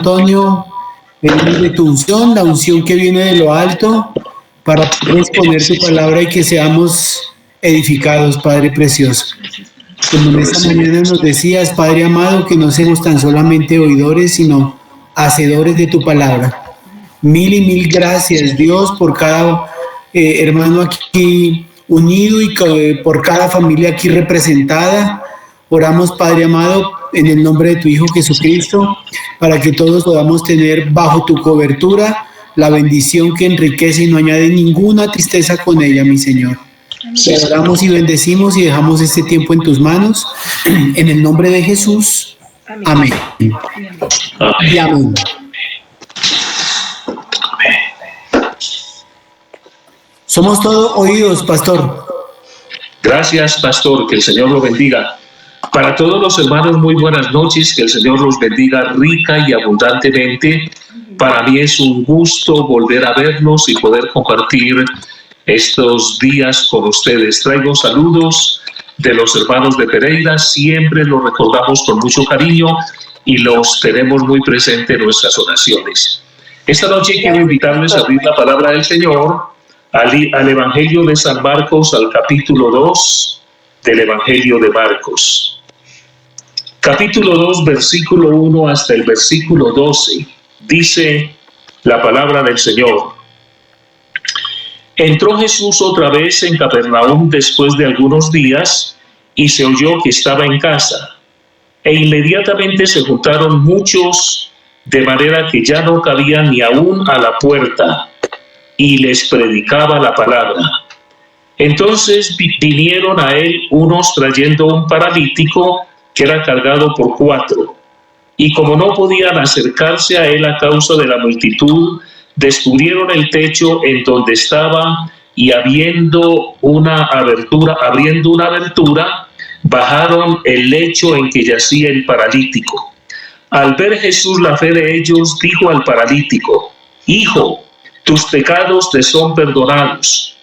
Antonio, venimos de tu unción, la unción que viene de lo alto, para poder exponer tu palabra y que seamos edificados, Padre precioso. Como en esta mañana nos decías, Padre amado, que no seamos tan solamente oidores, sino hacedores de tu palabra. Mil y mil gracias, Dios, por cada hermano aquí unido y por cada familia aquí representada. Oramos, Padre amado, en el nombre de tu Hijo Jesucristo, para que todos podamos tener bajo tu cobertura la bendición que enriquece y no añade ninguna tristeza con ella, mi Señor. Te oramos y bendecimos y dejamos este tiempo en tus manos. En el nombre de Jesús. Amén. Y amén. Somos todos oídos, pastor. Gracias, pastor. Que el Señor lo bendiga. Para todos los hermanos, muy buenas noches. Que el Señor los bendiga rica y abundantemente. Para mí es un gusto volver a vernos y poder compartir estos días con ustedes. Traigo saludos de los hermanos de Pereira. Siempre los recordamos con mucho cariño y los tenemos muy presentes en nuestras oraciones. Esta noche quiero invitarles a abrir la palabra del Señor al Evangelio de San Marcos, al capítulo 2 del Evangelio de Marcos. Capítulo 2, versículo 1 hasta el versículo 12. Dice la palabra del Señor. Entró Jesús otra vez en Capernaum después de algunos días y se oyó que estaba en casa. E inmediatamente se juntaron muchos, de manera que ya no cabían ni aún a la puerta, y les predicaba la palabra. Entonces vinieron a él unos trayendo un paralítico que era cargado por 4, y como no podían acercarse a él a causa de la multitud, descubrieron el techo en donde estaba, y abriendo una abertura, bajaron el lecho en que yacía el paralítico. Al ver Jesús la fe de ellos, dijo al paralítico: Hijo, tus pecados te son perdonados.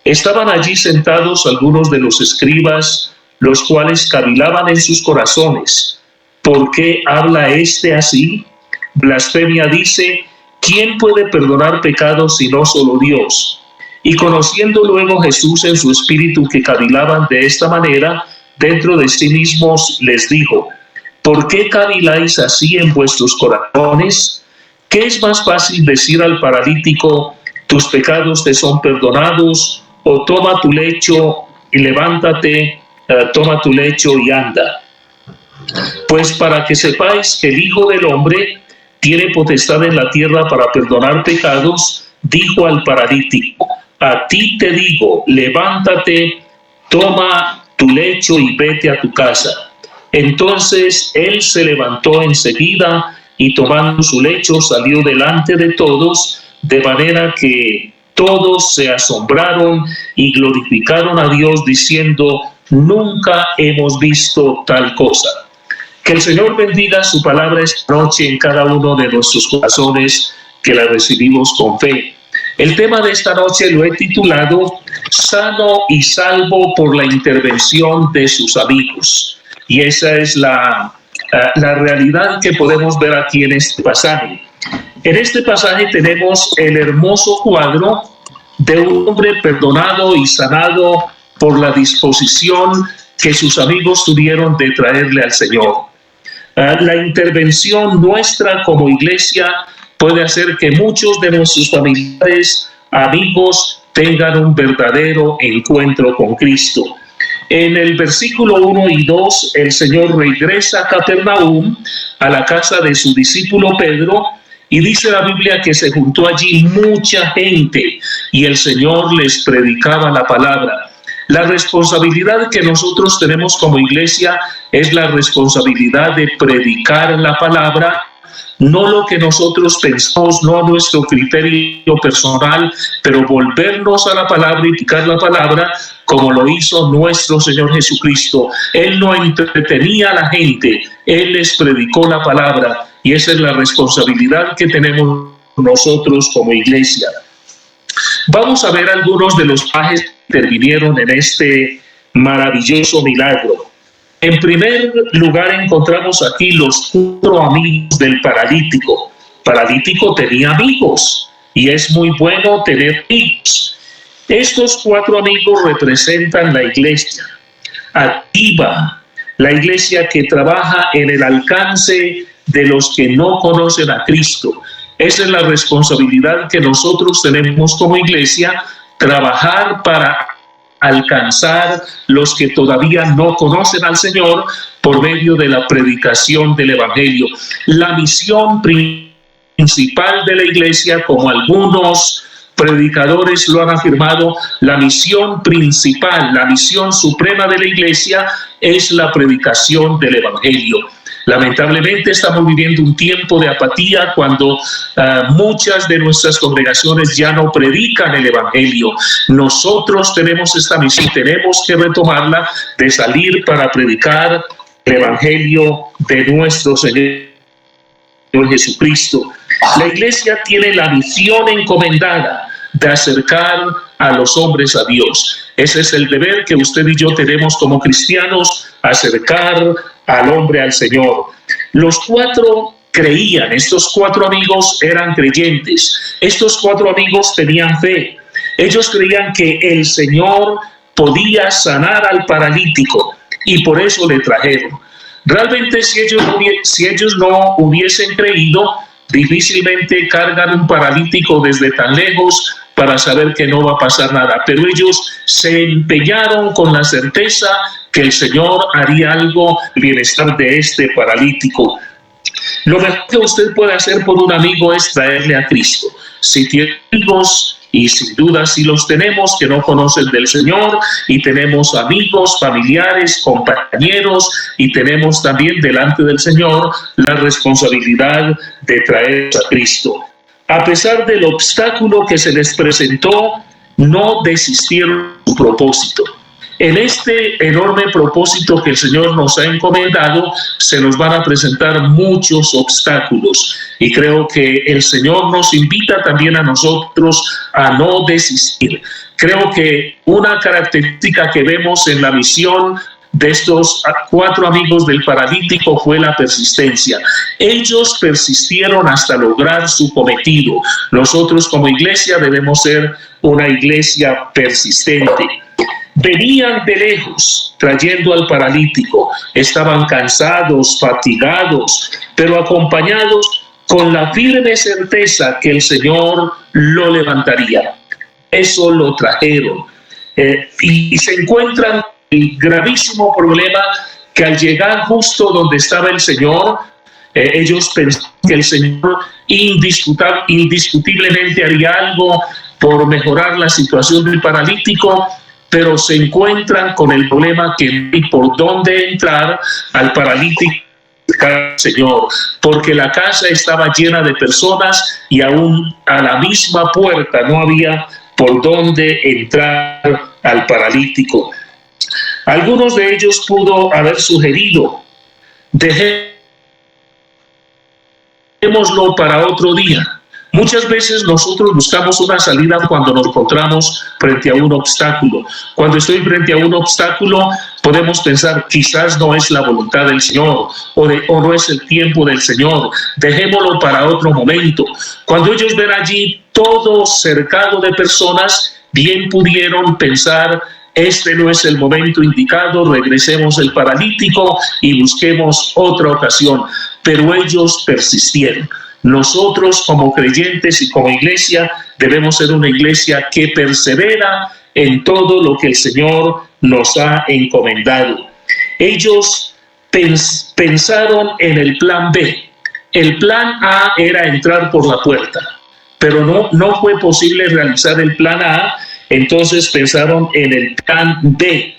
Estaban allí sentados algunos de los escribas, los cuales cavilaban en sus corazones: ¿por qué habla este así? Blasfemia dice: ¿quién puede perdonar pecados sino solo Dios? Y conociendo luego Jesús en su espíritu que cavilaban de esta manera, dentro de sí mismos les dijo: ¿por qué caviláis así en vuestros corazones? ¿Qué es más fácil decir al paralítico: tus pecados te son perdonados, o toma tu lecho y levántate, toma tu lecho y anda? Pues para que sepáis que el Hijo del Hombre tiene potestad en la tierra para perdonar pecados, dijo al paralítico: a ti te digo, levántate, toma tu lecho y vete a tu casa. Entonces él se levantó enseguida y tomando su lecho salió delante de todos, de manera que todos se asombraron y glorificaron a Dios diciendo: nunca hemos visto tal cosa. Que el Señor bendiga su palabra esta noche en cada uno de nuestros corazones que la recibimos con fe. El tema de esta noche lo he titulado Sano y salvo por la intervención de sus amigos. Y esa es la realidad que podemos ver aquí en este pasaje. En este pasaje tenemos el hermoso cuadro de un hombre perdonado y sanado por la disposición que sus amigos tuvieron de traerle al Señor. La intervención nuestra como iglesia puede hacer que muchos de nuestros familiares, amigos, tengan un verdadero encuentro con Cristo. En el versículo 1 y 2, el Señor regresa a Capernaum, a la casa de su discípulo Pedro, y dice la Biblia que se juntó allí mucha gente y el Señor les predicaba la palabra. La responsabilidad que nosotros tenemos como iglesia es la responsabilidad de predicar la palabra, no lo que nosotros pensamos, no a nuestro criterio personal, pero volvernos a la palabra y predicar la palabra como lo hizo nuestro Señor Jesucristo. Él no entretenía a la gente, Él les predicó la palabra, y esa es la responsabilidad que tenemos nosotros como iglesia. Vamos a ver algunos de los pasajes que intervinieron en este maravilloso milagro. En primer lugar encontramos aquí los 4 amigos del paralítico. Paralítico tenía amigos y es muy bueno tener amigos. Estos 4 amigos representan la iglesia activa, la iglesia que trabaja en el alcance de los que no conocen a Cristo. Esa es la responsabilidad que nosotros tenemos como iglesia, trabajar para alcanzar los que todavía no conocen al Señor por medio de la predicación del Evangelio. La misión principal de la iglesia, como algunos predicadores lo han afirmado, la misión principal, la misión suprema de la iglesia es la predicación del Evangelio. Lamentablemente estamos viviendo un tiempo de apatía cuando muchas de nuestras congregaciones ya no predican el Evangelio. Nosotros tenemos esta misión, tenemos que retomarla, de salir para predicar el Evangelio de nuestro Señor Jesucristo. La iglesia tiene la misión encomendada de acercar a los hombres a Dios. Ese es el deber que usted y yo tenemos como cristianos, acercar al hombre al Señor. Los 4 creían, estos 4 amigos eran creyentes, estos 4 amigos tenían fe, ellos creían que el Señor podía sanar al paralítico y por eso le trajeron. Realmente si ellos no hubiesen creído, difícilmente cargan un paralítico desde tan lejos para saber que no va a pasar nada, pero ellos se empeñaron con la certeza que el Señor haría algo en el bienestar de este paralítico. Lo mejor que usted puede hacer por un amigo es traerle a Cristo. Si tiene amigos, y sin duda si los tenemos, que no conocen del Señor, y tenemos amigos, familiares, compañeros, y tenemos también delante del Señor la responsabilidad de traer a Cristo. A pesar del obstáculo que se les presentó, no desistieron de su propósito. En este enorme propósito que el Señor nos ha encomendado, se nos van a presentar muchos obstáculos. Y creo que el Señor nos invita también a nosotros a no desistir. Creo que una característica que vemos en la misión de estos 4 amigos del paralítico fue la persistencia. Ellos persistieron hasta lograr su cometido. Nosotros como iglesia debemos ser una iglesia persistente. Venían de lejos trayendo al paralítico, estaban cansados, fatigados, pero acompañados con la firme certeza que el Señor lo levantaría. Eso lo trajeron. Y se encuentran el gravísimo problema que al llegar justo donde estaba el Señor, ellos pensaron que el Señor indiscutiblemente haría algo por mejorar la situación del paralítico, pero se encuentran con el problema que no hay por dónde entrar al paralítico, Señor, porque la casa estaba llena de personas y aún a la misma puerta no había por dónde entrar al paralítico. Algunos de ellos pudo haber sugerido, dejémoslo para otro día. Muchas veces nosotros buscamos una salida cuando nos encontramos frente a un obstáculo. Cuando estoy frente a un obstáculo, podemos pensar, quizás no es la voluntad del Señor o no es el tiempo del Señor. Dejémoslo para otro momento. Cuando ellos ven allí todo cercado de personas, bien pudieron pensar, este no es el momento indicado, regresemos el paralítico y busquemos otra ocasión. Pero ellos persistieron. Nosotros como creyentes y como iglesia debemos ser una iglesia que persevera en todo lo que el Señor nos ha encomendado. Ellos pensaron en el plan B. El plan A era entrar por la puerta, pero no fue posible realizar el plan A, entonces pensaron en el plan B.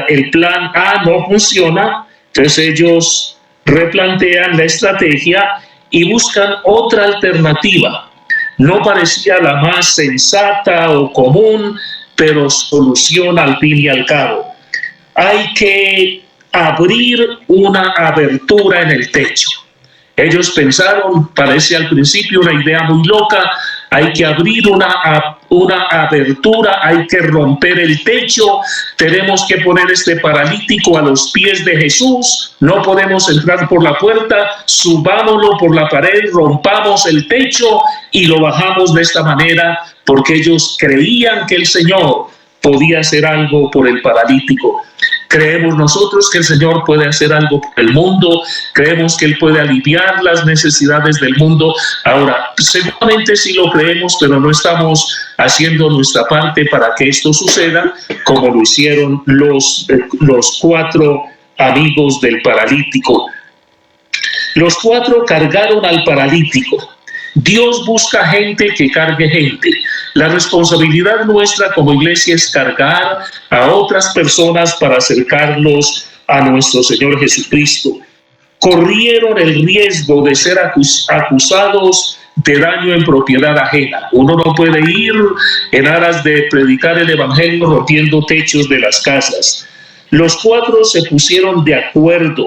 El plan A no funciona, entonces ellos replantean la estrategia y buscan otra alternativa. No parecía la más sensata o común, pero solución al fin y al cabo. Hay que abrir una abertura en el techo. Ellos pensaron, parece al principio una idea muy loca, hay que abrir una abertura, hay que romper el techo, tenemos que poner este paralítico a los pies de Jesús, no podemos entrar por la puerta, subámoslo por la pared, rompamos el techo y lo bajamos de esta manera, porque ellos creían que el Señor podía hacer algo por el paralítico. Creemos nosotros que el Señor puede hacer algo por el mundo, creemos que Él puede aliviar las necesidades del mundo. Ahora, seguramente sí lo creemos, pero no estamos haciendo nuestra parte para que esto suceda, como lo hicieron los 4 amigos del paralítico. Los 4 cargaron al paralítico. Dios busca gente que cargue gente. La responsabilidad nuestra como iglesia es cargar a otras personas para acercarlos a nuestro Señor Jesucristo. Corrieron el riesgo de ser acusados de daño en propiedad ajena. Uno no puede ir en aras de predicar el evangelio rompiendo techos de las casas. Los 4 se pusieron de acuerdo.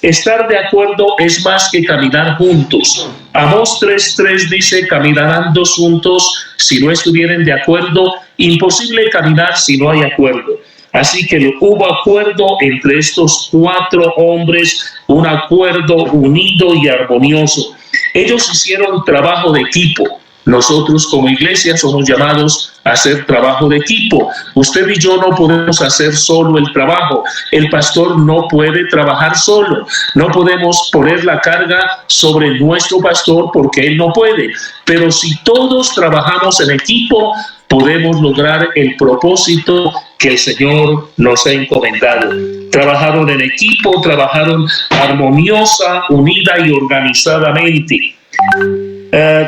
Estar de acuerdo es más que caminar juntos. Amós 3:3 dice: caminarán 2 juntos si no estuvieran de acuerdo. Imposible caminar si no hay acuerdo. Así que hubo acuerdo entre estos 4 hombres, un acuerdo unido y armonioso. Ellos hicieron trabajo de equipo. Nosotros como iglesia somos llamados a hacer trabajo de equipo. Usted y yo no podemos hacer solo el trabajo. El pastor no puede trabajar solo. No podemos poner la carga sobre nuestro pastor porque él no puede. Pero si todos trabajamos en equipo, podemos lograr el propósito que el Señor nos ha encomendado. Trabajaron en equipo, trabajaron armoniosa, unida y organizadamente.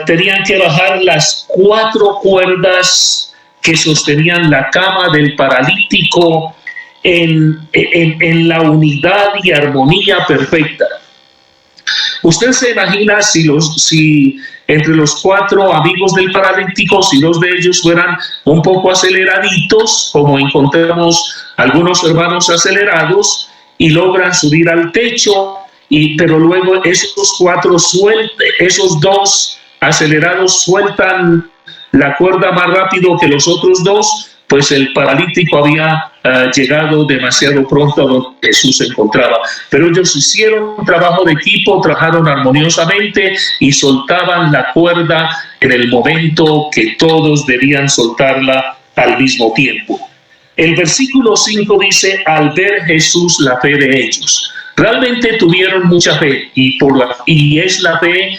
Tenían que bajar las 4 cuerdas que sostenían la cama del paralítico en la unidad y armonía perfecta. Usted se imagina si entre los 4 amigos del paralítico, si 2 de ellos fueran un poco aceleraditos, como encontramos algunos hermanos acelerados, y logran subir al techo, pero luego esos 2 acelerados sueltan la cuerda más rápido que los otros 2, pues el paralítico había llegado demasiado pronto a donde Jesús se encontraba. Pero ellos hicieron un trabajo de equipo, trabajaron armoniosamente y soltaban la cuerda en el momento que todos debían soltarla al mismo tiempo. El versículo 5 dice: al ver Jesús la fe de ellos. Realmente tuvieron mucha fe y es la fe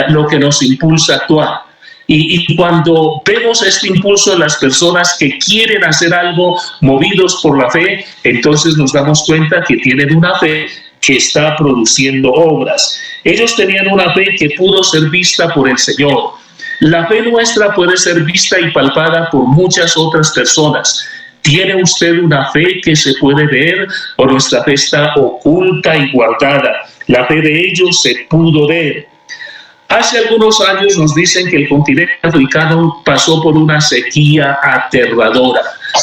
lo que nos impulsa a actuar. Y cuando vemos este impulso en las personas que quieren hacer algo movidos por la fe, entonces nos damos cuenta que tienen una fe que está produciendo obras. Ellos tenían una fe que pudo ser vista por el Señor. La fe nuestra puede ser vista y palpada por muchas otras personas. ¿Tiene usted una fe que se puede ver o nuestra fe está oculta y guardada? La fe de ellos se pudo ver. Hace algunos años nos dicen que el continente africano pasó por una sequía aterradora.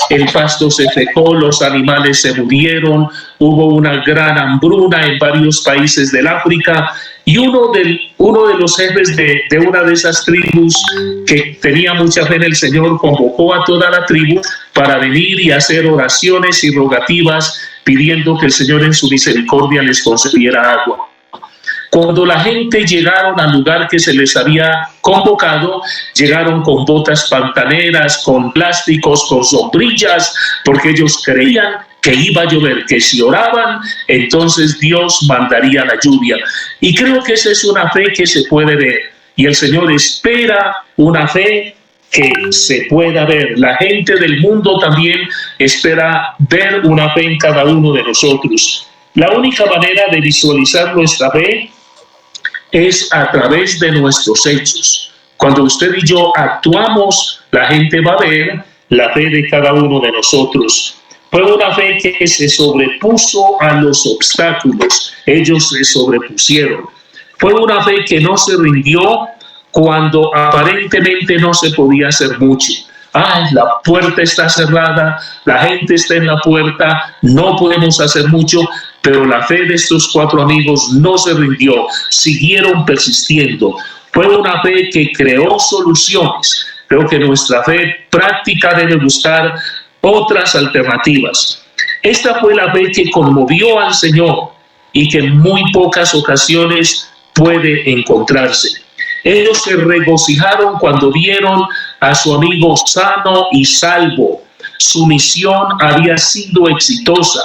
El pasto se secó, los animales se murieron, hubo una gran hambruna en varios países del África, y uno de los jefes de una de esas tribus que tenía mucha fe en el Señor convocó a toda la tribu para venir y hacer oraciones y rogativas pidiendo que el Señor en su misericordia les concediera agua. Cuando la gente llegaron al lugar que se les había convocado, llegaron con botas pantaneras, con plásticos, con sombrillas, porque ellos creían que iba a llover, que si oraban, entonces Dios mandaría la lluvia. Y creo que esa es una fe que se puede ver. Y el Señor espera una fe que se pueda ver. La gente del mundo también espera ver una fe en cada uno de nosotros. La única manera de visualizar nuestra fe es a través de nuestros hechos. Cuando usted y yo actuamos, la gente va a ver la fe de cada uno de nosotros. Fue una fe que se sobrepuso a los obstáculos. Ellos se sobrepusieron. Fue una fe que no se rindió cuando aparentemente no se podía hacer mucho. La puerta está cerrada, la gente está en la puerta, no podemos hacer mucho, pero la fe de estos 4 amigos no se rindió, siguieron persistiendo. Fue una fe que creó soluciones. Creo que nuestra fe práctica debe buscar otras alternativas. Esta fue la fe que conmovió al Señor y que en muy pocas ocasiones puede encontrarse. Ellos se regocijaron cuando vieron a su amigo sano y salvo. Su misión había sido exitosa.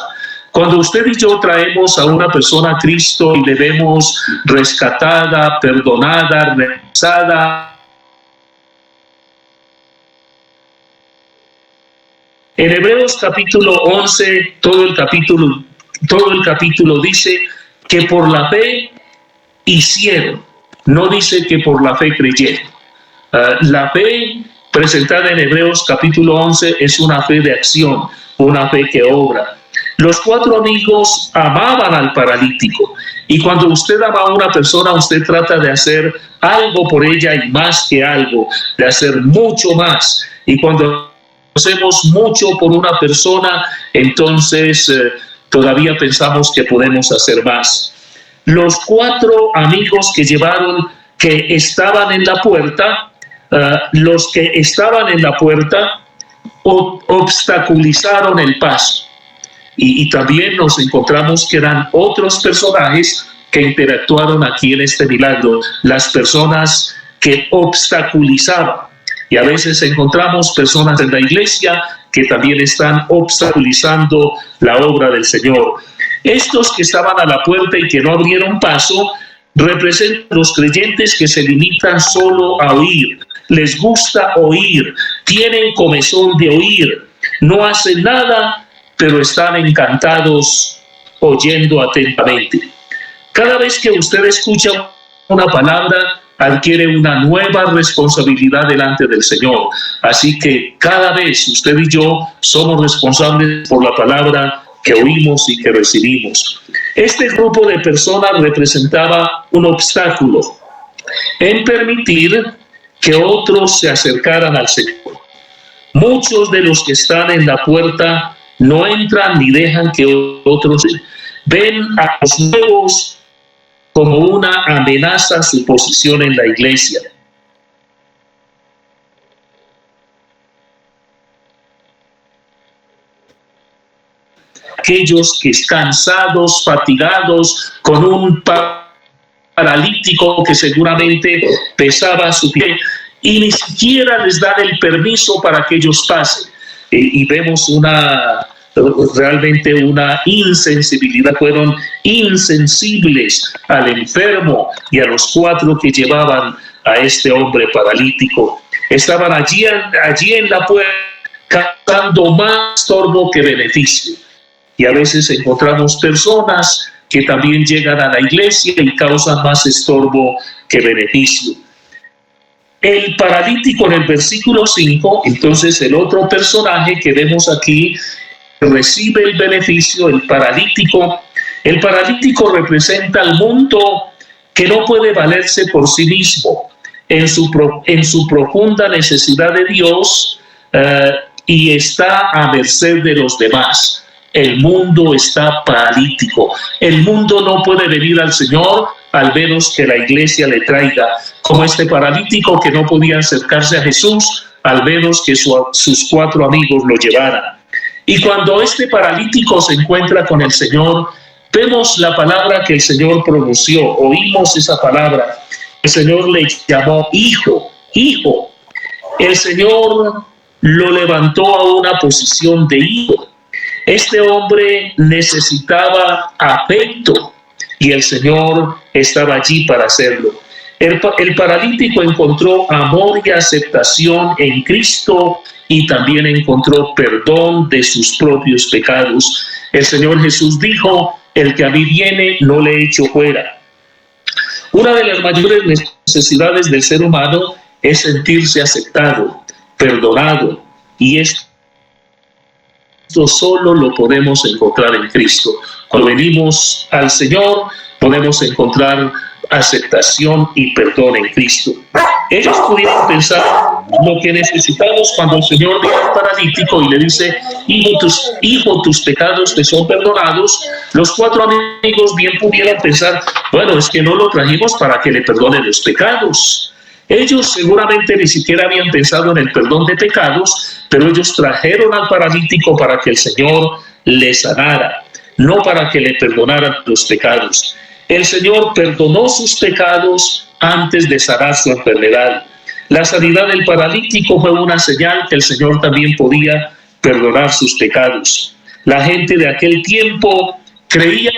Cuando usted y yo traemos a una persona a Cristo y le vemos rescatada, perdonada, regresada, en Hebreos capítulo 11, todo el capítulo dice que por la fe hicieron, no dice que por la fe creyeron. La fe presentada en Hebreos capítulo 11 es una fe de acción, una fe que obra. Los 4 amigos amaban al paralítico, y cuando usted ama a una persona, usted trata de hacer algo por ella y más que algo, de hacer mucho más. Y cuando hacemos mucho por una persona, entonces todavía pensamos que podemos hacer más. Los 4 amigos que estaban en la puerta, los que estaban en la puerta obstaculizaron el paso. Y también nos encontramos que eran otros personajes que interactuaron aquí en este milagro, las personas que obstaculizaban. Y a veces encontramos personas en la iglesia que también están obstaculizando la obra del Señor. Estos que estaban a la puerta y que no abrieron paso representan los creyentes que se limitan solo a oír. Les gusta oír, tienen comezón de oír, no hacen nada, pero están encantados oyendo atentamente. Cada vez que usted escucha una palabra, adquiere una nueva responsabilidad delante del Señor. Así que cada vez usted y yo somos responsables por la palabra que oímos y que recibimos. Este grupo de personas representaba un obstáculo en permitir que otros se acercaran al Señor. Muchos de los que están en la puerta no entran ni dejan que otros ven a los nuevos como una amenaza a su posición en la iglesia. Aquellos que están cansados, fatigados, con un paralítico que seguramente pesaba su pie, y ni siquiera les dan el permiso para que ellos pasen. Y vemos realmente una insensibilidad. Fueron insensibles al enfermo y a los 4 que llevaban a este hombre paralítico. Estaban allí en la puerta, causando más estorbo que beneficio. Y a veces encontramos personas que también llegan a la iglesia y causan más estorbo que beneficio. El paralítico en el versículo 5, entonces el otro personaje que vemos aquí recibe el beneficio, el paralítico. El paralítico representa al mundo que no puede valerse por sí mismo en su profunda necesidad de Dios y está a merced de los demás. El mundo está paralítico. El mundo no puede venir al Señor al menos que la iglesia le traiga, como este paralítico que no podía acercarse a Jesús al menos que sus 4 amigos lo llevaran. Y cuando este paralítico se encuentra con el Señor, vemos la palabra que el Señor pronunció, oímos esa palabra. El Señor le llamó hijo, hijo. El Señor lo levantó a una posición de hijo. Este hombre necesitaba afecto y el Señor estaba allí para hacerlo. El paralítico encontró amor y aceptación en Cristo y también encontró perdón de sus propios pecados. El Señor Jesús dijo: el que a mí viene no le echo fuera. Una de las mayores necesidades del ser humano es sentirse aceptado, perdonado, y esto solo lo podemos encontrar en Cristo. Cuando venimos al Señor podemos encontrar aceptación y perdón en Cristo. Ellos pudieron pensar lo que necesitamos cuando el Señor dijo al paralítico y le dice: hijo, tus pecados te son perdonados. Los 4 amigos bien pudieron pensar: bueno, es que no lo trajimos para que le perdone los pecados. Ellos seguramente ni siquiera habían pensado en el perdón de pecados, pero ellos trajeron al paralítico para que el Señor le sanara, no para que le perdonaran los pecados. El Señor perdonó sus pecados antes de sanar su enfermedad. La sanidad del paralítico fue una señal que el Señor también podía perdonar sus pecados. La gente de aquel tiempo creía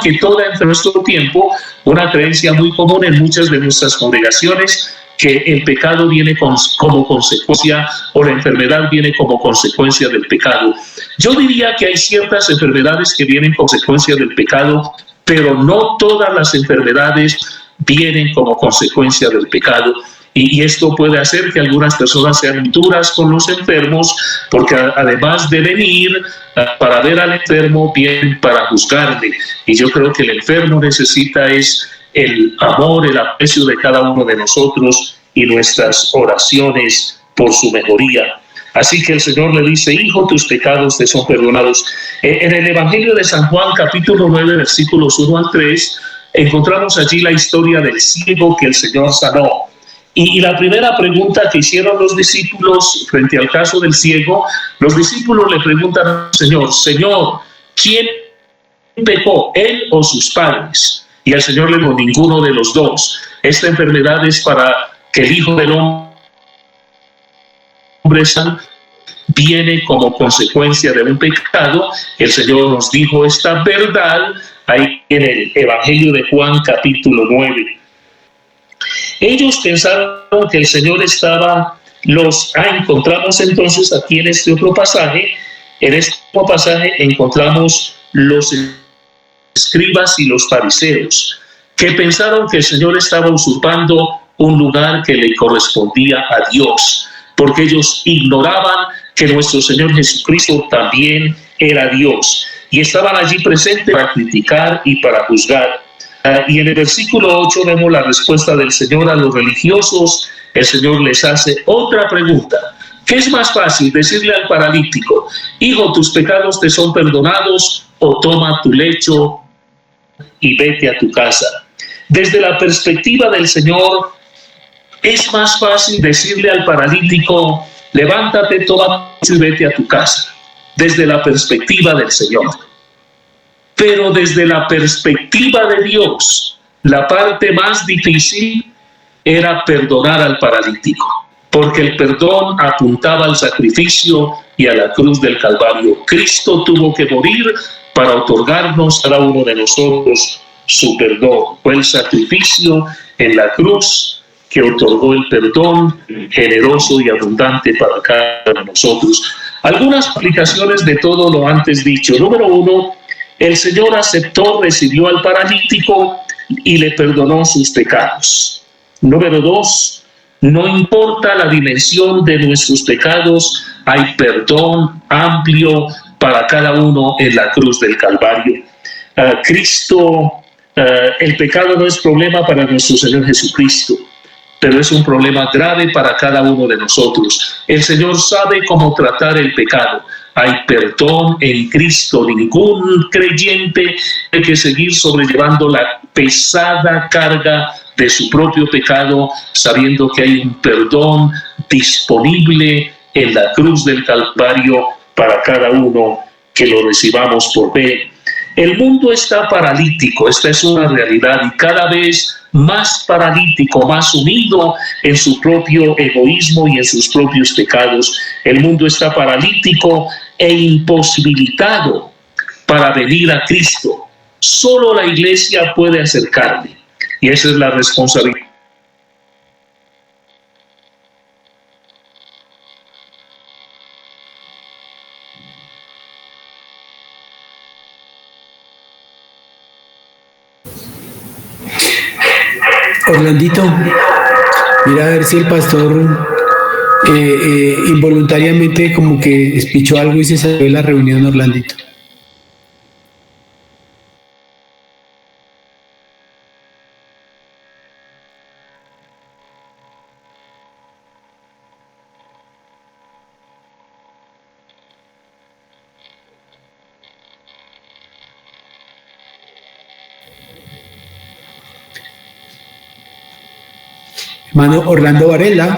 que toda en nuestro tiempo, una creencia muy común en muchas de nuestras congregaciones, que el pecado viene como consecuencia, o la enfermedad viene como consecuencia del pecado. Yo diría que hay ciertas enfermedades que vienen consecuencia del pecado, pero no todas las enfermedades vienen como consecuencia del pecado. Y esto puede hacer que algunas personas sean duras con los enfermos, porque además de venir para ver al enfermo, vienen para juzgarle. Y yo creo que el enfermo necesita es el amor, el aprecio de cada uno de nosotros y nuestras oraciones por su mejoría. Así que el Señor le dice: hijo, tus pecados te son perdonados. En el Evangelio de San Juan, capítulo 9, versículos 1 al 3, encontramos allí la historia del ciego que el Señor sanó. Y la primera pregunta que hicieron los discípulos frente al caso del ciego, los discípulos le preguntan al Señor: Señor, ¿quién pecó, él o sus padres? Y el Señor le dijo: ninguno de los dos. Esta enfermedad es para que el Hijo del Hombre viene como consecuencia de un pecado. El Señor nos dijo esta verdad ahí en el Evangelio de Juan, capítulo 9. Ellos pensaron que el Señor estaba, encontramos entonces aquí en este otro pasaje, encontramos los escribas y los fariseos, que pensaron que el Señor estaba usurpando un lugar que le correspondía a Dios, porque ellos ignoraban que nuestro Señor Jesucristo también era Dios, y estaban allí presentes para criticar y para juzgar. Y en el versículo 8 vemos la respuesta del Señor a los religiosos. El Señor les hace otra pregunta. ¿Qué es más fácil decirle al paralítico: hijo, tus pecados te son perdonados, o toma tu lecho y vete a tu casa? Desde la perspectiva del Señor, es más fácil decirle al paralítico: levántate, toma tu lecho y vete a tu casa. Desde la perspectiva del Señor. Pero desde la perspectiva de Dios, la parte más difícil era perdonar al paralítico, porque el perdón apuntaba al sacrificio y a la cruz del Calvario. Cristo tuvo que morir para otorgarnos a cada uno de nosotros su perdón. Fue el sacrificio en la cruz que otorgó el perdón generoso y abundante para cada uno de nosotros. Algunas aplicaciones de todo lo antes dicho. Número 1, el Señor aceptó, recibió al paralítico y le perdonó sus pecados. Número 2, no importa la dimensión de nuestros pecados, hay perdón amplio para cada uno en la cruz del Calvario. El pecado no es problema para nuestro Señor Jesucristo, pero es un problema grave para cada uno de nosotros. El Señor sabe cómo tratar el pecado. Hay perdón en Cristo. Ningún creyente tiene que seguir sobrellevando la pesada carga de su propio pecado, sabiendo que hay un perdón disponible en la cruz del Calvario para cada uno que lo recibamos por fe. El mundo está paralítico, esta es una realidad, y cada vez más paralítico, más unido en su propio egoísmo y en sus propios pecados. El mundo está paralítico e imposibilitado para venir a Cristo. Solo la iglesia puede acercarle, y esa es la responsabilidad. Orlandito, mira a ver si el pastor involuntariamente como que espichó algo y se salió de la reunión, Orlandito. Hermano Orlando Varela.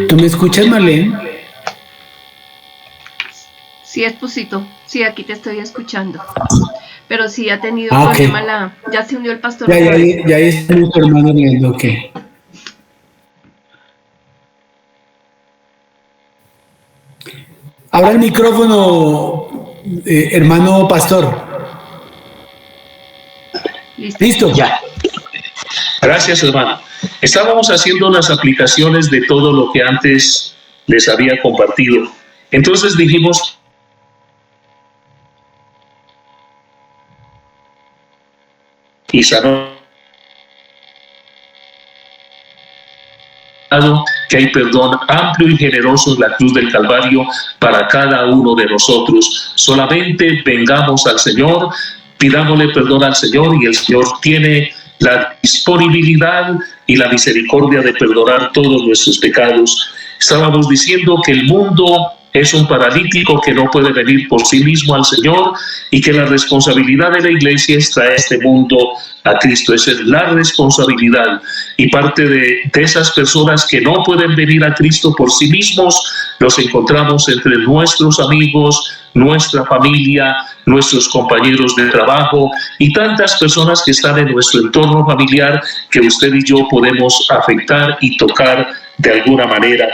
¿Tú me escuchas, Marlene? Sí, Esposito. Sí, aquí te estoy escuchando. Pero sí ha tenido problema ya se unió el pastor. Ya está nuestro hermano Orlando, ok. Abra el micrófono, hermano pastor. Listo. Ya. Gracias, hermano. Estábamos haciendo las aplicaciones de todo lo que antes les había compartido. Entonces dijimos y sanó que hay perdón amplio y generoso en la cruz del Calvario para cada uno de nosotros. Solamente vengamos al Señor, pidámosle perdón al Señor y el Señor tiene la disponibilidad y la misericordia de perdonar todos nuestros pecados. Estábamos diciendo que el mundo es un paralítico que no puede venir por sí mismo al Señor y que la responsabilidad de la iglesia es traer este mundo a Cristo. Esa es la responsabilidad. Y parte de esas personas que no pueden venir a Cristo por sí mismos, los encontramos entre nuestros amigos, nuestra familia, nuestros compañeros de trabajo y tantas personas que están en nuestro entorno familiar que usted y yo podemos afectar y tocar de alguna manera.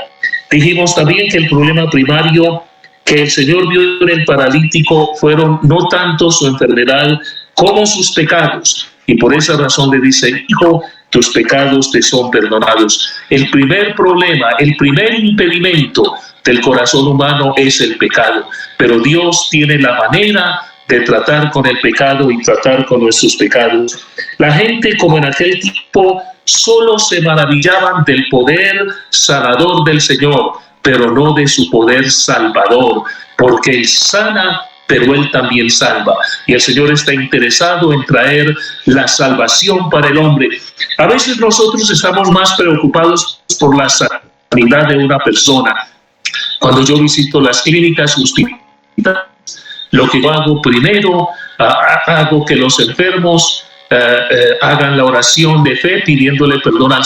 Dijimos también que el problema primario que el Señor vio en el paralítico fueron no tanto su enfermedad como sus pecados. Y por esa razón le dice: hijo, tus pecados te son perdonados. El primer problema, el primer impedimento del corazón humano es el pecado. Pero Dios tiene la manera de tratar con el pecado y tratar con nuestros pecados. La gente, como en aquel tiempo, solo se maravillaban del poder sanador del Señor, pero no de su poder salvador, porque Él sana, pero Él también salva. Y el Señor está interesado en traer la salvación para el hombre. A veces nosotros estamos más preocupados por la sanidad de una persona. Cuando yo visito las clínicas hospitalarias, lo que yo hago primero, hago que los enfermos hagan la oración de fe pidiéndole perdón al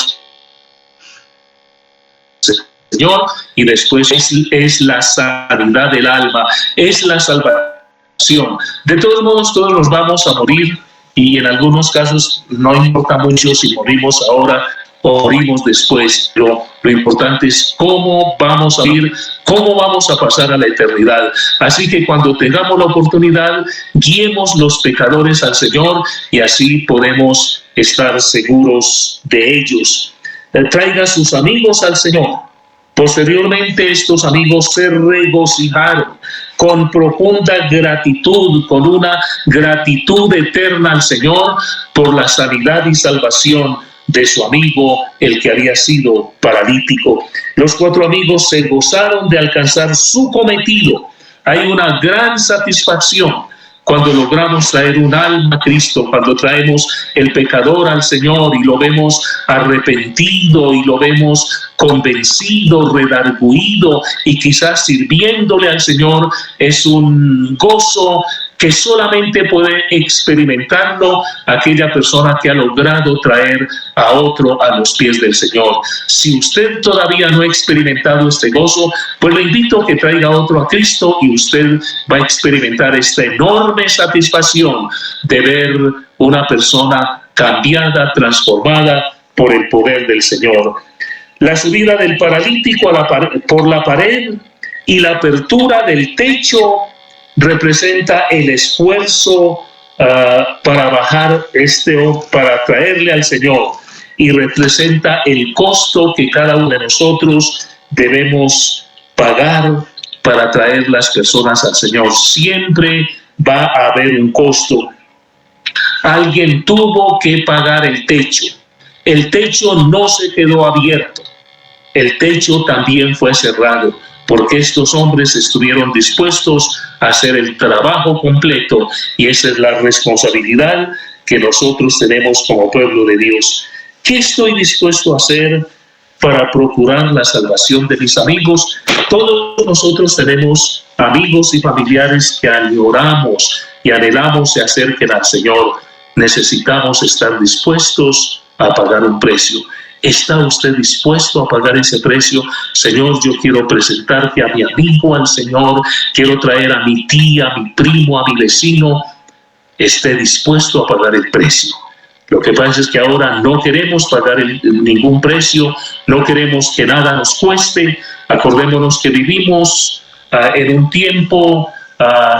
Señor, y después es la sanidad del alma, es la salvación. De todos modos, todos nos vamos a morir y en algunos casos no importa mucho si morimos ahora o morimos después, pero lo importante es cómo vamos a vivir, cómo vamos a pasar a la eternidad. Así que cuando tengamos la oportunidad, guiemos los pecadores al Señor y así podemos estar seguros de ellos. Traiga a sus amigos al Señor. Posteriormente estos amigos se regocijaron con profunda gratitud, con una gratitud eterna al Señor por la sanidad y salvación de su amigo, el que había sido paralítico. Los 4 amigos se gozaron de alcanzar su cometido. Hay una gran satisfacción cuando logramos traer un alma a Cristo, cuando traemos el pecador al Señor y lo vemos arrepentido y lo vemos convencido, redarguido y quizás sirviéndole al Señor. Es un gozo que solamente puede experimentarlo aquella persona que ha logrado traer a otro a los pies del Señor. Si usted todavía no ha experimentado este gozo, pues le invito a que traiga a otro a Cristo y usted va a experimentar esta enorme satisfacción de ver una persona cambiada, transformada por el poder del Señor. La subida del paralítico por la pared y la apertura del techo representa el esfuerzo para bajar para traerle al Señor, y representa el costo que cada uno de nosotros debemos pagar para traer las personas al Señor. Siempre va a haber un costo. Alguien tuvo que pagar el techo. El techo no se quedó abierto. El techo también fue cerrado, porque estos hombres estuvieron dispuestos a hacer el trabajo completo, y esa es la responsabilidad que nosotros tenemos como pueblo de Dios. ¿Qué estoy dispuesto a hacer para procurar la salvación de mis amigos? Todos nosotros tenemos amigos y familiares que añoramos y anhelamos se acerquen al Señor. Necesitamos estar dispuestos a pagar un precio. ¿Está usted dispuesto a pagar ese precio? Señor, yo quiero presentarte a mi amigo al Señor, quiero traer a mi tía, a mi primo, a mi vecino. Esté dispuesto a pagar el precio. Lo que pasa es que ahora no queremos pagar ningún precio, no queremos que nada nos cueste. Acordémonos que vivimos en un tiempo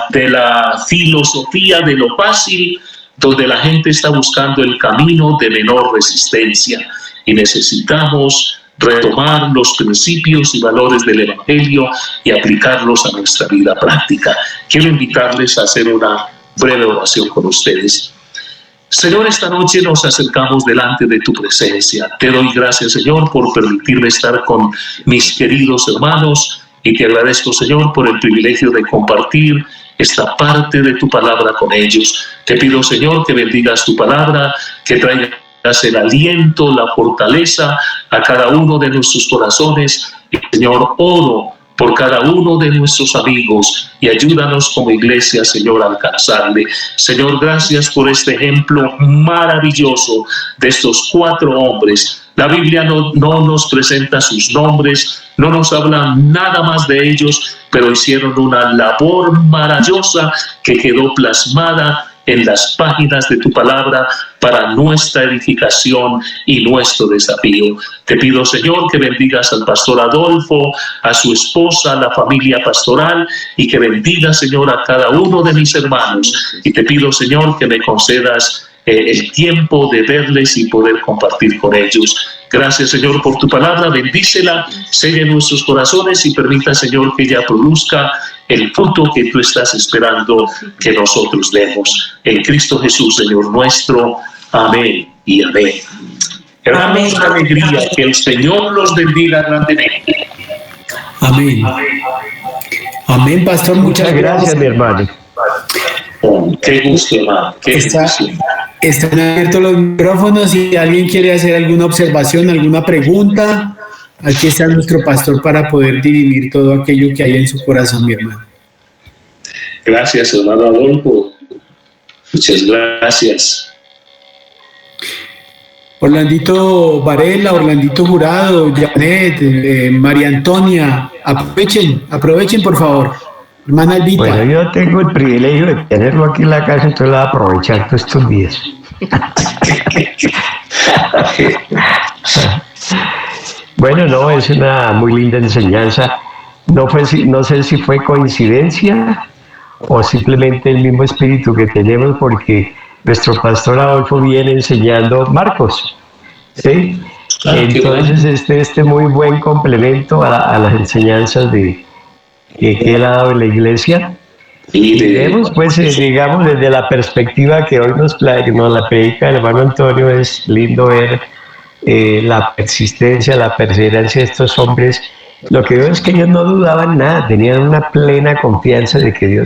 de la filosofía de lo fácil, donde la gente está buscando el camino de menor resistencia, y necesitamos retomar los principios y valores del Evangelio y aplicarlos a nuestra vida práctica. Quiero invitarles a hacer una breve oración con ustedes. Señor, esta noche nos acercamos delante de tu presencia. Te doy gracias, Señor, por permitirme estar con mis queridos hermanos, y te agradezco, Señor, por el privilegio de compartir esta parte de tu palabra con ellos. Te pido, Señor, que bendigas tu palabra, que traigas el aliento, la fortaleza a cada uno de nuestros corazones. Y, Señor, oro por cada uno de nuestros amigos, y ayúdanos como iglesia, Señor, a alcanzarle. Señor, gracias por este ejemplo maravilloso de estos 4 hombres. La Biblia no nos presenta sus nombres, no nos habla nada más de ellos, pero hicieron una labor maravillosa que quedó plasmada en las páginas de tu palabra para nuestra edificación y nuestro desafío. Te pido, Señor, que bendigas al pastor Adolfo, a su esposa, a la familia pastoral, y que bendigas, Señor, a cada uno de mis hermanos. Y te pido, Señor, que me concedas el tiempo de verles y poder compartir con ellos. Gracias, Señor, por tu palabra. Bendícela, selle nuestros corazones y permita, Señor, que ella produzca el fruto que tú estás esperando que nosotros demos. En Cristo Jesús, Señor nuestro. Amén y amén. Hermanos, una alegría. Que el Señor los bendiga grandemente. Amén. Amén, pastor. Muchas gracias, mi hermano. Qué gusto, hermano. Qué gusto. Están abiertos los micrófonos. Si alguien quiere hacer alguna observación, alguna pregunta, aquí está nuestro pastor para poder dirimir todo aquello que hay en su corazón, mi hermano. Gracias, hermano Adolfo. Muchas gracias. Orlandito Varela, Orlandito Jurado, Janet, María Antonia, aprovechen por favor. Hermana Albita. Bueno, yo tengo el privilegio de tenerlo aquí en la casa, entonces lo voy a aprovechar todos estos días. Bueno, no, es una muy linda enseñanza. No sé si fue coincidencia o simplemente el mismo espíritu que tenemos, porque nuestro pastor Adolfo viene enseñando Marcos, ¿sí? Entonces este muy buen complemento a las enseñanzas que él ha dado en la iglesia. Y vemos, pues, digamos, desde la perspectiva que hoy nos la predica el hermano Antonio, es lindo ver la persistencia, la perseverancia de estos hombres. Lo que veo es que ellos no dudaban nada, tenían una plena confianza de que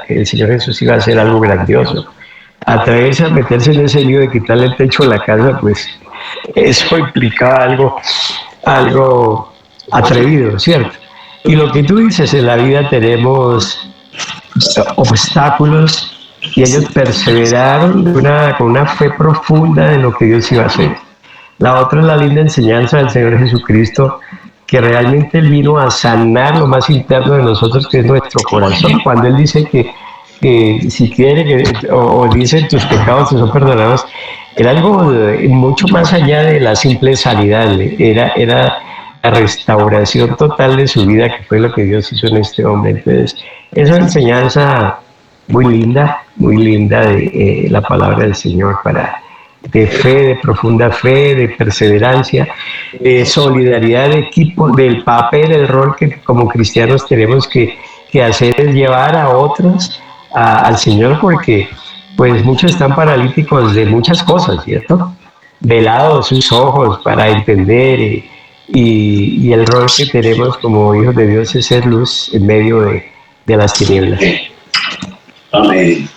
el Señor Jesús iba a hacer algo grandioso. Atreverse a meterse en ese lío de quitarle el techo a la casa, pues eso implicaba algo atrevido, ¿cierto? Y lo que tú dices, en la vida tenemos obstáculos, y ellos perseveraron con una fe profunda de lo que Dios iba a hacer. La otra es la linda enseñanza del Señor Jesucristo, que realmente Él vino a sanar lo más interno de nosotros, que es nuestro corazón. Cuando Él dice que si quiere, o dice tus pecados te son perdonados, era algo mucho más allá de la simple sanidad, era la restauración total de su vida, que fue lo que Dios hizo en este hombre. Entonces, es una enseñanza muy linda de la palabra del Señor para de fe, de profunda fe, de perseverancia, de solidaridad de equipo, del papel, el rol que como cristianos tenemos que hacer es llevar a otros al Señor, porque pues muchos están paralíticos de muchas cosas, ¿cierto? Velados sus ojos para entender y el rol que tenemos como hijos de Dios es ser luz en medio de las tinieblas. Amén.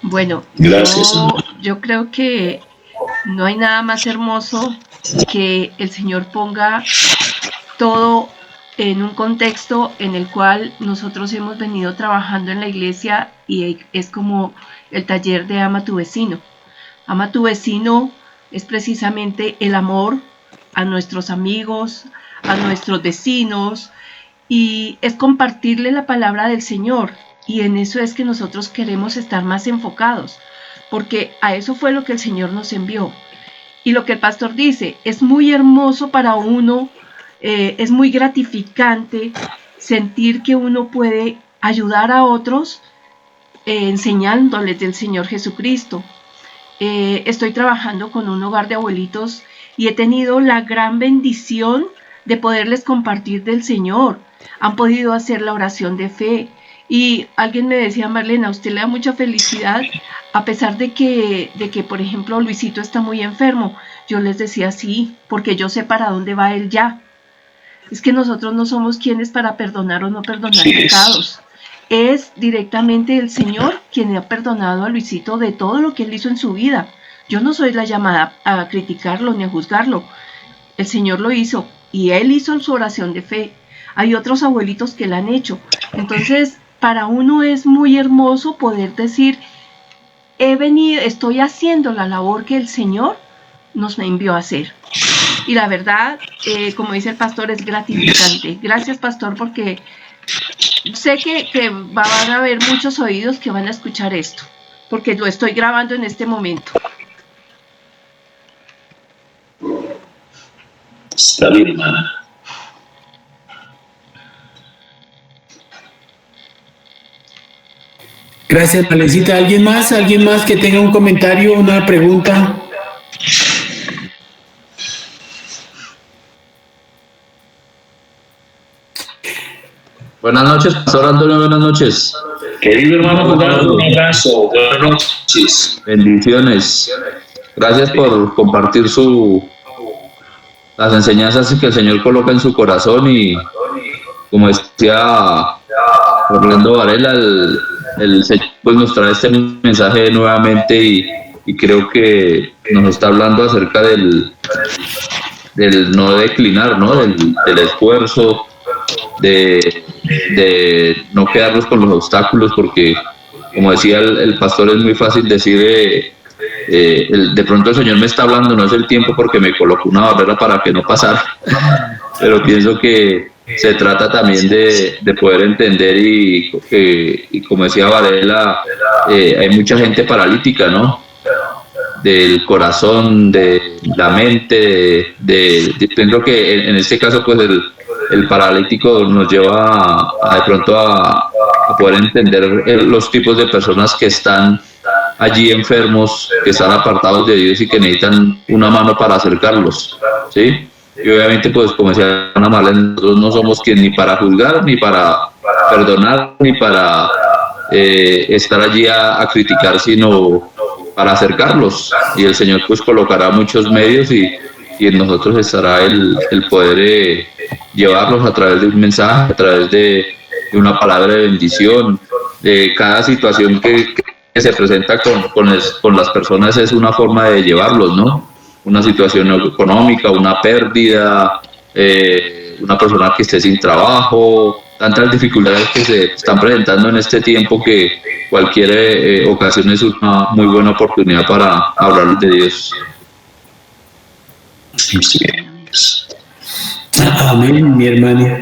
Bueno, Gracias. yo creo que no hay nada más hermoso que el Señor ponga todo en un contexto en el cual nosotros hemos venido trabajando en la iglesia, y es como el taller de Ama tu Vecino. Ama tu Vecino es precisamente el amor a nuestros amigos, a nuestros vecinos, y es compartirle la palabra del Señor, y en eso es que nosotros queremos estar más enfocados, porque a eso fue lo que el Señor nos envió. Y lo que el pastor dice, es muy hermoso para uno, es muy gratificante sentir que uno puede ayudar a otros enseñándoles del Señor Jesucristo. Estoy trabajando con un hogar de abuelitos y he tenido la gran bendición de poderles compartir del Señor. Han podido hacer la oración de fe. Y alguien me decía, Marlene, a usted le da mucha felicidad, a pesar de que, por ejemplo, Luisito está muy enfermo. Yo les decía, sí, porque yo sé para dónde va él ya. Es que nosotros no somos quienes para perdonar o no perdonar pecados. Es directamente el Señor quien ha perdonado a Luisito de todo lo que él hizo en su vida. Yo no soy la llamada a criticarlo ni a juzgarlo. El Señor lo hizo y él hizo su oración de fe. Hay otros abuelitos que la han hecho. Entonces, para uno es muy hermoso poder decir, estoy haciendo la labor que el Señor nos envió a hacer. Y la verdad, como dice el pastor, es gratificante. Gracias, pastor, porque sé que van a haber muchos oídos que van a escuchar esto, porque lo estoy grabando en este momento. Está bien, hermana. Gracias, Valecita. ¿Alguien más? ¿Alguien más que tenga un comentario, una pregunta? Buenas noches, pastor Antonio, buenas noches. Querido hermano, un abrazo. Buenas noches. Bendiciones. Gracias por compartir las enseñanzas que el Señor coloca en su corazón, y como decía Orlando Varela, el Señor pues nos trae este mensaje nuevamente y creo que nos está hablando acerca del no declinar, ¿no? Del esfuerzo, de no quedarnos con los obstáculos, porque como decía el pastor, es muy fácil decir de pronto el Señor me está hablando, no es el tiempo porque me colocó una barrera para que no pasara, pero pienso que se trata también de poder entender y como decía Varela, hay mucha gente paralítica, ¿no? Del corazón, de la mente, pienso que en este caso pues el paralítico nos lleva de pronto a poder entender los tipos de personas que están allí enfermos, que están apartados de Dios y que necesitan una mano para acercarlos, ¿sí? Y obviamente, pues como decía Ana Marlene, nosotros no somos quien ni para juzgar, ni para perdonar, ni para estar allí a criticar, sino para acercarlos. Y el Señor pues colocará muchos medios y en nosotros estará el poder llevarlos a través de un mensaje, a través de una palabra de bendición. De cada situación que se presenta con las personas es una forma de llevarlos, ¿no? Una situación económica, una pérdida, una persona que esté sin trabajo, tantas dificultades que se están presentando en este tiempo que cualquier ocasión es una muy buena oportunidad para hablar de Dios. Amén, mi hermano.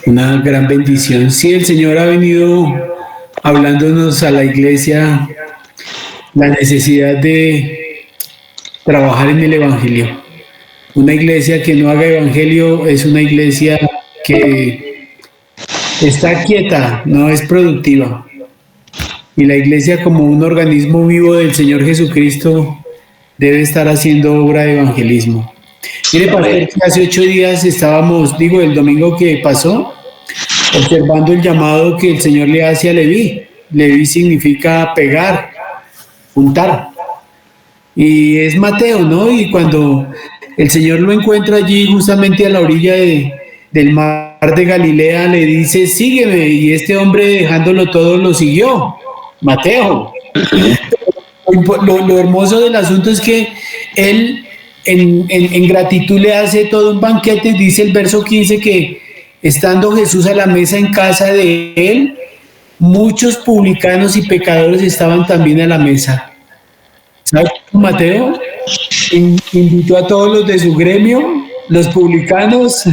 Una gran bendición. Sí, el Señor ha venido hablándonos a la iglesia la necesidad de trabajar en el evangelio. Una iglesia que no haga evangelio es una iglesia que está quieta, no es productiva. Y la iglesia, como un organismo vivo del Señor Jesucristo, debe estar haciendo obra de evangelismo. Mire, pastor, que hace 8 días estábamos, el domingo que pasó, observando el llamado que el Señor le hace a Leví. Leví significa pegar, juntar. Y es Mateo, ¿no? Y cuando el Señor lo encuentra allí justamente a la orilla del mar de Galilea, le dice, sígueme, y este hombre dejándolo todo lo siguió, Mateo. Lo hermoso del asunto es que él en gratitud le hace todo un banquete. Dice el verso 15 que estando Jesús a la mesa en casa de él, muchos publicanos y pecadores estaban también a la mesa. ¿Sabe Mateo? Invitó a todos los de su gremio, los publicanos,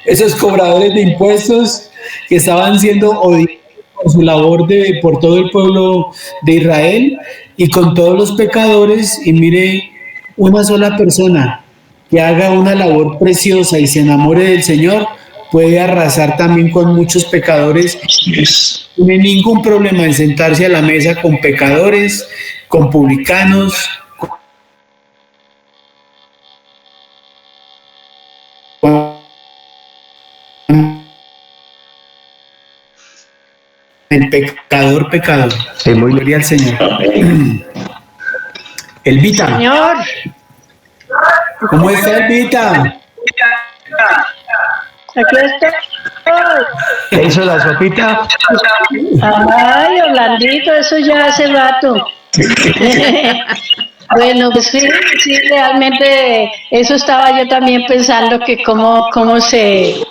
esos cobradores de impuestos que estaban siendo odiados por su labor por todo el pueblo de Israel, y con todos los pecadores. Y mire, una sola persona que haga una labor preciosa y se enamore del Señor puede arrasar también con muchos pecadores. No hay ningún problema en sentarse a la mesa con pecadores, con publicanos, el pecador. Sí, muy gloria al Señor. Elvita. Señor. ¿Cómo está, Elvita? Aquí estoy. ¿Qué hizo la sopita? Ay, Orlandito, eso ya hace rato. Bueno, pues sí, realmente eso estaba yo también pensando, que cómo se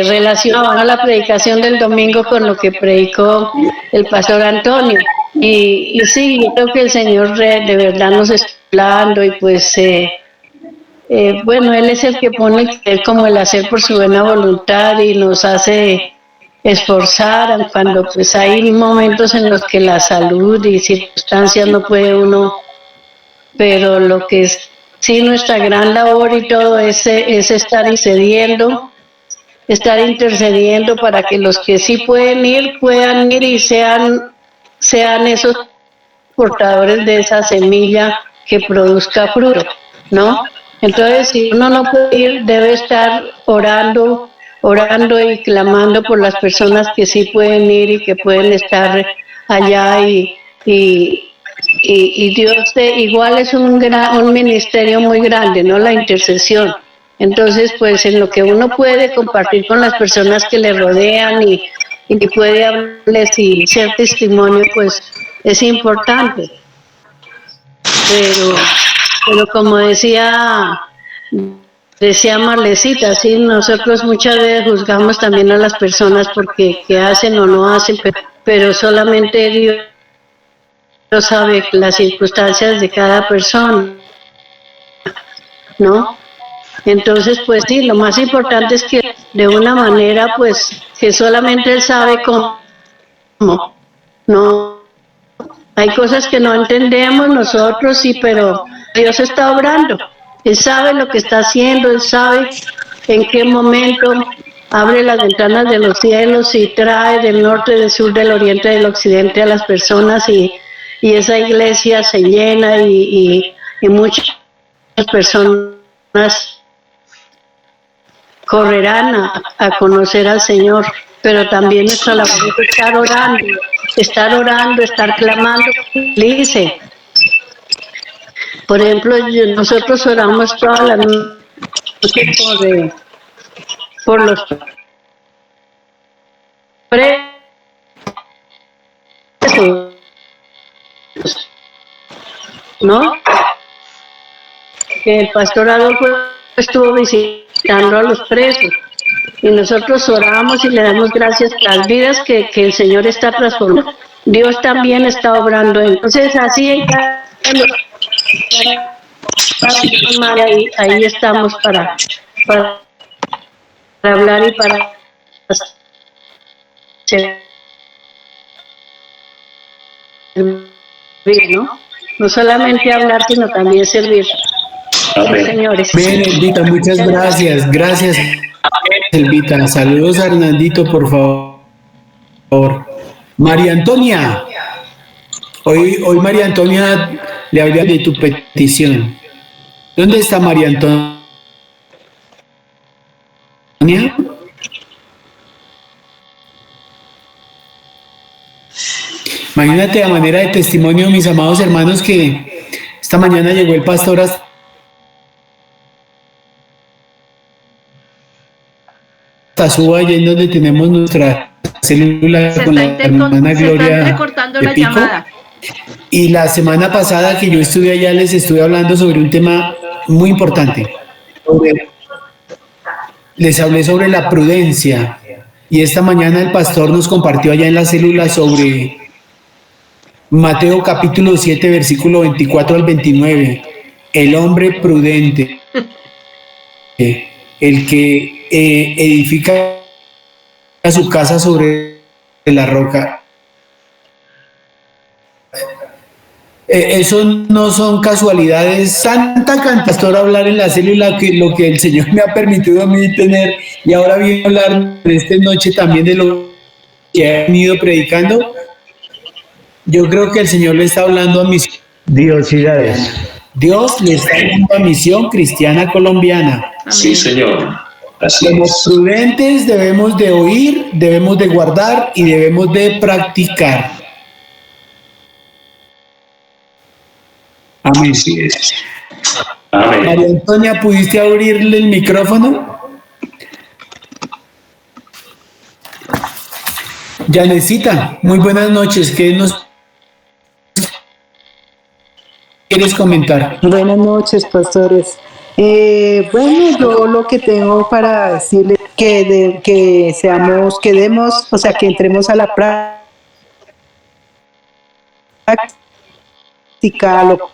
relaciona la predicación del domingo con lo que predicó el pastor Antonio. Y sí, yo creo que el Señor de verdad nos está hablando, y pues bueno, Él es el que pone como el hacer por su buena voluntad y nos hace esforzar cuando pues hay momentos en los que la salud y circunstancias no puede uno, pero lo que es sí nuestra gran labor y todo es estar intercediendo para que los que sí pueden ir y sean esos portadores de esa semilla que produzca fruto, ¿no? Entonces, si uno no puede ir, debe estar orando y clamando por las personas que sí pueden ir y que pueden estar allá, y Dios igual es un ministerio muy grande, ¿no? La intercesión. Entonces, pues en lo que uno puede compartir con las personas que le rodean y puede hablarles y ser testimonio, pues es importante. Pero como decía Marlecita, sí, nosotros muchas veces juzgamos también a las personas porque que hacen o no hacen, pero solamente Dios sabe las circunstancias de cada persona, ¿no? Entonces, pues sí, lo más importante es que de una manera, pues, que solamente Él sabe cómo, ¿no? Hay cosas que no entendemos nosotros, sí, pero Dios está obrando. Él sabe lo que está haciendo, Él sabe en qué momento abre las ventanas de los cielos y trae del norte, del sur, del oriente, del occidente a las personas, y esa iglesia se llena y muchas personas correrán a conocer al Señor. Pero también nuestra labor es estar orando, estar clamando, dice. Por ejemplo, nosotros oramos todas las noches por los presos, ¿no? Que el pastor Adolfo estuvo visitando a los presos, y nosotros oramos y le damos gracias a las vidas que el Señor está transformando. Dios también está obrando. Entonces, así ahí estamos para hablar y para servir, ¿no? No solamente hablar, sino también servir. Señores. Bien, Elvita, muchas gracias. Gracias, Elvita. Saludos a Hernandito, por favor. María Antonia. Hoy María Antonia le hable de tu petición. ¿Dónde está María Antonia? Imagínate a manera de testimonio, mis amados hermanos, que esta mañana llegó el pastor hasta Suba, allá en donde tenemos nuestra célula con la hermana Gloria recortando de la Pico. llamada. Y la semana pasada que yo estuve allá les estuve hablando sobre un tema muy importante. Les hablé sobre la prudencia. Y esta mañana el pastor nos compartió allá en la célula sobre Mateo capítulo 7, versículo 24 al 29. El hombre prudente, el que edifica su casa sobre la roca. Eso no son casualidades. Tanta cantastora hablar en la célula que lo que el Señor me ha permitido a mí tener, y ahora viene a hablar de esta noche también de lo que he venido predicando. Yo creo que el Señor le está hablando a Misión. Diosidades. Dios le está hablando a Misión Cristiana Colombiana. Sí, Señor. Así Como es. prudentes debemos de oír, debemos de guardar y debemos de practicar. Amén. Así es. Amén. María Antonia, ¿pudiste abrirle el micrófono? Yanecita, muy buenas noches. ¿Qué nos quieres comentar? Buenas noches, pastores. Bueno, yo lo que tengo para decirles que demos, o sea, que entremos a la práctica, lo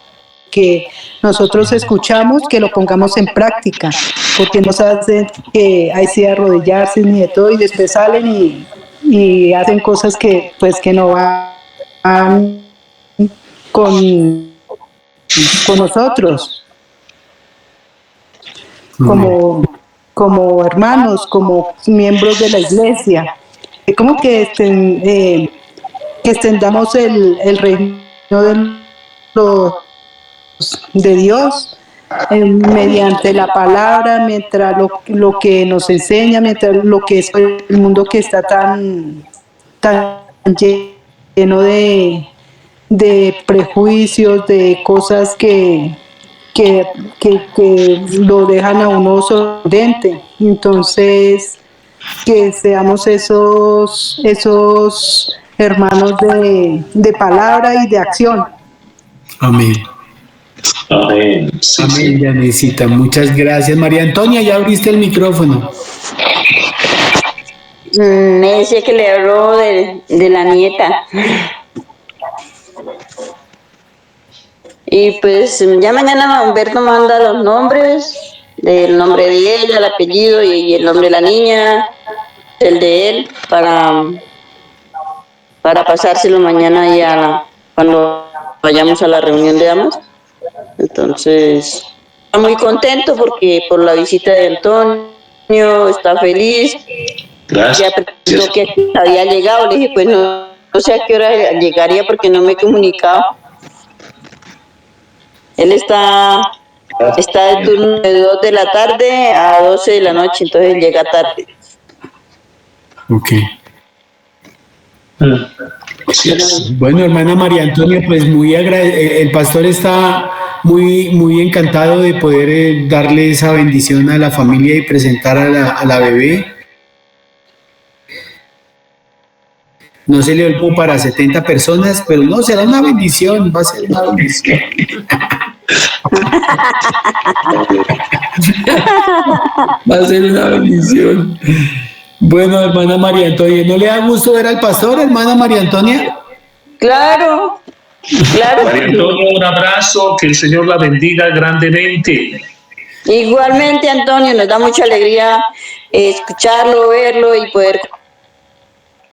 que nosotros escuchamos, que lo pongamos en práctica, porque nos hacen que hay sí arrodillarse ni de todo y después salen y hacen cosas que pues que no van con nosotros como hermanos, como miembros de la iglesia, como que extendamos el reino de Dios mediante la palabra, mientras lo que nos enseña, mientras lo que es el mundo que está tan lleno de prejuicios, de cosas que lo dejan a uno sorprendente. Entonces, que seamos esos hermanos de palabra y de acción. Amén. Amén. Sí, Amén, sí. Yanecita. Muchas gracias. María Antonia, ya abriste el micrófono. Me decía que le habló de la nieta. Y pues ya mañana Humberto manda los nombres, del nombre de ella, el apellido y el nombre de la niña, el de él, para pasárselo mañana ya cuando vayamos a la reunión de damas. Entonces, está muy contento porque por la visita de Antonio, está feliz. Gracias. Ya preguntó que había llegado, le dije pues no sé a qué hora llegaría porque no me he comunicado. Él está de turno de 2 de la tarde a 12 de la noche, entonces llega tarde. Ok. Así es. Bueno, hermana María Antonia, pues el pastor está muy encantado de poder darle esa bendición a la familia y presentar a la bebé. No se le olvidó para 70 personas, pero no, será una bendición, va a ser una bendición. Va a ser una bendición. Bueno, hermana María Antonia, ¿no le da gusto ver al pastor, hermana María Antonia? Claro. María Antonia, un abrazo, que el Señor la bendiga grandemente. Igualmente, Antonio, nos da mucha alegría escucharlo, verlo y poder